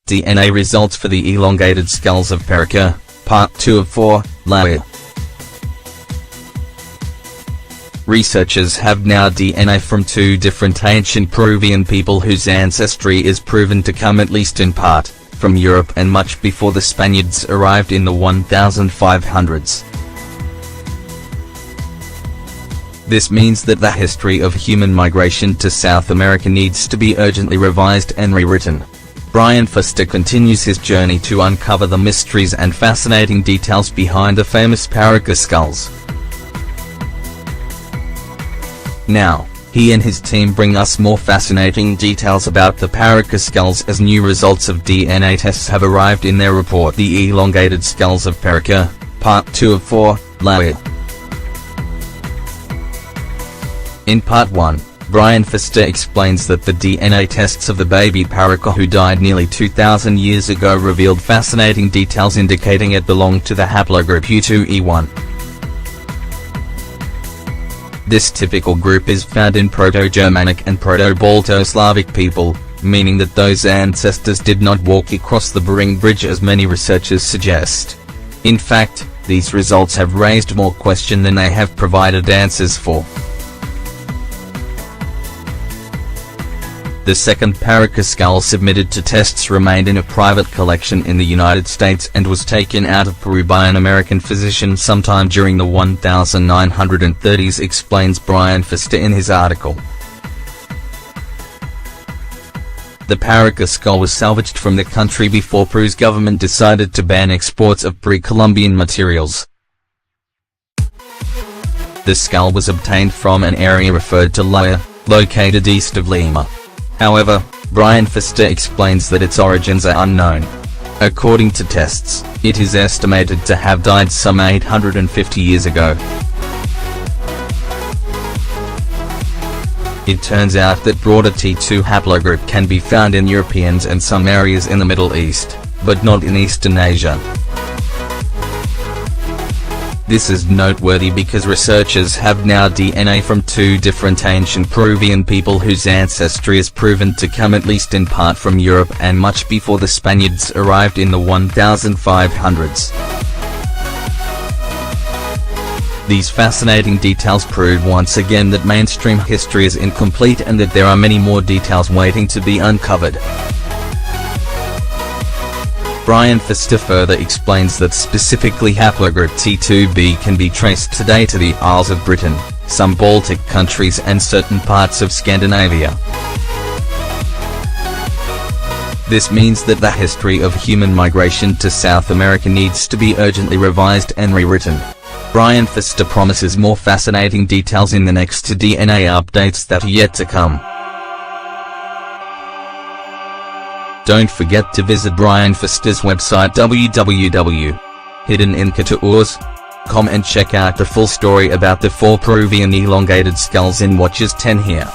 DNA results for the elongated skulls of Paracas, Part 2 of 4, Oroya. Researchers have now DNA from 2 different ancient Peruvian people whose ancestry is proven to come at least in part from Europe and much before the Spaniards arrived in the 1500s. This means that the history of human migration to South America needs to be urgently revised and rewritten. Brian Foster continues his journey to uncover the mysteries and fascinating details behind the famous Paracas skulls. Now, he and his team bring us more fascinating details about the Paracas skulls as new results of DNA tests have arrived in their report, The Elongated Skulls of Paracas, Part 2 of 4, Oroya. In Part 1, Brian Foster explains that the DNA tests of the baby Paracas who died nearly 2,000 years ago revealed fascinating details indicating it belonged to the haplogroup U2E1. This typical group is found in Proto-Germanic and Proto-Balto-Slavic people, meaning that those ancestors did not walk across the Bering Bridge as many researchers suggest. In fact, these results have raised more questions than they have provided answers for. The second Paracas skull submitted to tests remained in a private collection in the United States and was taken out of Peru by an American physician sometime during the 1930s, explains Brian Foster in his article. The Paracas skull was salvaged from the country before Peru's government decided to ban exports of pre-Columbian materials. The skull was obtained from an area referred to Oroya, located east of Lima. However, Brian Foster explains that its origins are unknown. According to tests, it is estimated to have died some 850 years ago. It turns out that broader T2 haplogroup can be found in Europeans and some areas in the Middle East, but not in Eastern Asia. This is noteworthy because researchers have now DNA from 2 different ancient Peruvian people whose ancestry is proven to come at least in part from Europe and much before the Spaniards arrived in the 1500s. These fascinating details prove once again that mainstream history is incomplete and that there are many more details waiting to be uncovered. Brian Foster further explains that specifically haplogroup T2b can be traced today to the Isles of Britain, some Baltic countries and certain parts of Scandinavia. This means that the history of human migration to South America needs to be urgently revised and rewritten. Brian Foster promises more fascinating details in the next DNA updates that are yet to come. Don't forget to visit Brian Foster's website www.hiddeninca.com and check out the full story about the 4 Peruvian elongated skulls in Watches 10 here.